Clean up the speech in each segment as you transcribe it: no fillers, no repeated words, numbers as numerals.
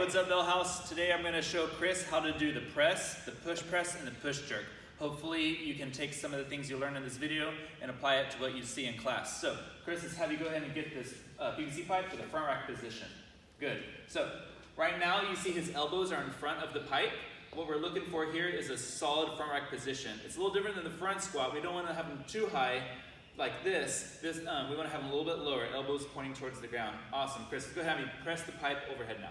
what's up, Bellhouse? Today I'm going to show Chris how to do the press, the push press, and the push jerk. Hopefully you can take some of the things you learned in this video and apply it to what you see in class. So, Chris, let's have you go ahead and get this PVC pipe to the front rack position. Good. So, right now you see his elbows are in front of the pipe. What we're looking for here is a solid front rack position. It's a little different than the front squat. We don't want to have them too high like this. We want to have them a little bit lower, elbows pointing towards the ground. Awesome. Chris, let's go ahead and have you press the pipe overhead now.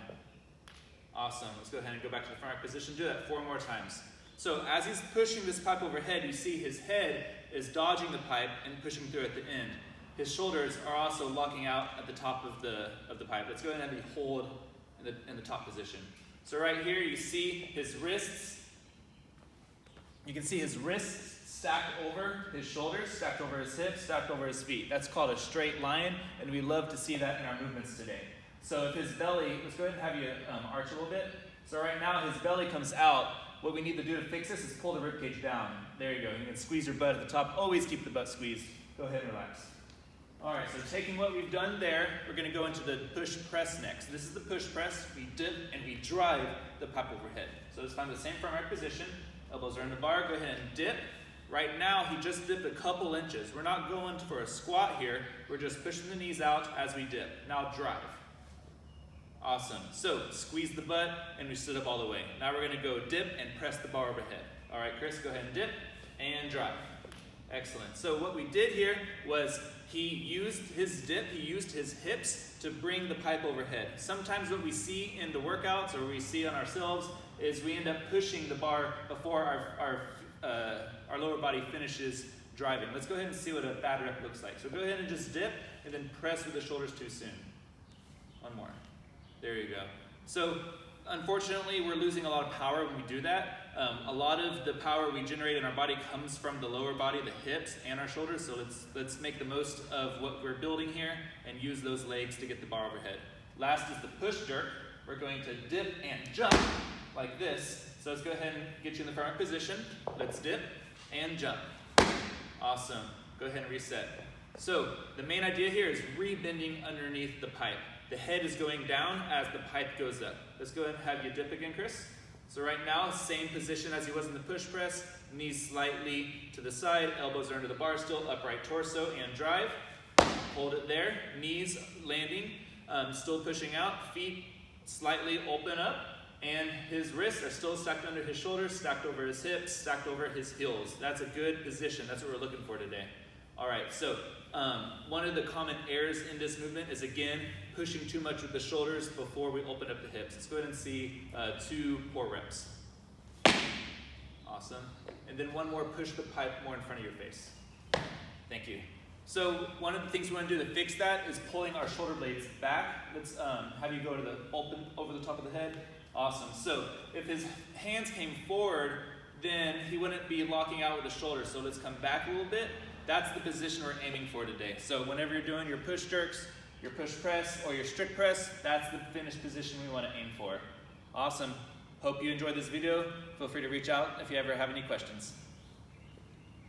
Awesome. Let's go ahead and go back to the front rack position. Do that 4 more times. So as he's pushing this pipe overhead, you see his head is dodging the pipe and pushing through at the end. His shoulders are also locking out at the top of the pipe. Let's go ahead and have you hold in the top position. So right here you see his wrists. You can see his wrists stacked over his shoulders, stacked over his hips, stacked over his feet. That's called a straight line, and we love to see that in our movements today. So if his belly, let's go ahead and have you arch a little bit. So right now his belly comes out. What we need to do to fix this is pull the ribcage down. There you go. You can squeeze your butt at the top. Always keep the butt squeezed. Go ahead and relax. All right, so taking what we've done there, we're going to go into the push press next. This is the push press. We dip and we drive the pipe overhead. So let's find the same front rack position. Elbows are in the bar. Go ahead and dip. Right now, he just dipped a couple inches. We're not going for a squat here. We're just pushing the knees out as we dip. Now drive. Awesome. So squeeze the butt and we stood up all the way. Now we're going to go dip and press the bar overhead. All right, Chris, go ahead and dip and drive. Excellent. So what we did here was he used his dip, he used his hips to bring the pipe overhead. Sometimes what we see in the workouts or we see on ourselves is we end up pushing the bar before our lower body finishes driving. Let's go ahead and see what a bad rep looks like. So go ahead and just dip and then press with the shoulders too soon. One more. There you go. So unfortunately, we're losing a lot of power when we do that. A lot of the power we generate in our body comes from the lower body, the hips, and our shoulders. So let's make the most of what we're building here and use those legs to get the bar overhead. Last is the push jerk. We're going to dip and jump like this. So let's go ahead and get you in the front rack position. Let's dip and jump. Awesome. Go ahead and reset. So the main idea here is rebending underneath the pipe. The head is going down as the pipe goes up. Let's go ahead and have you dip again, Chris. So right now, same position as he was in the push press. Knees slightly to the side, elbows are under the bar still, upright torso and drive. Hold it there, knees landing, still pushing out, feet slightly open up, and his wrists are still stacked under his shoulders, stacked over his hips, stacked over his heels. That's a good position. That's what we're looking for today. All right, so one of the common errors in this movement is, again, pushing too much with the shoulders before we open up the hips. Let's go ahead and see 2 core reps. Awesome. And then one more, push the pipe more in front of your face. Thank you. So one of the things we want to do to fix that is pulling our shoulder blades back. Let's have you go to the open over the top of the head. Awesome. So if his hands came forward, then he wouldn't be locking out with the shoulders. So let's come back a little bit. That's the position we're aiming for today. So whenever you're doing your push jerks, your push press, or your strict press, that's the finished position we want to aim for. Awesome. Hope you enjoyed this video. Feel free to reach out if you ever have any questions.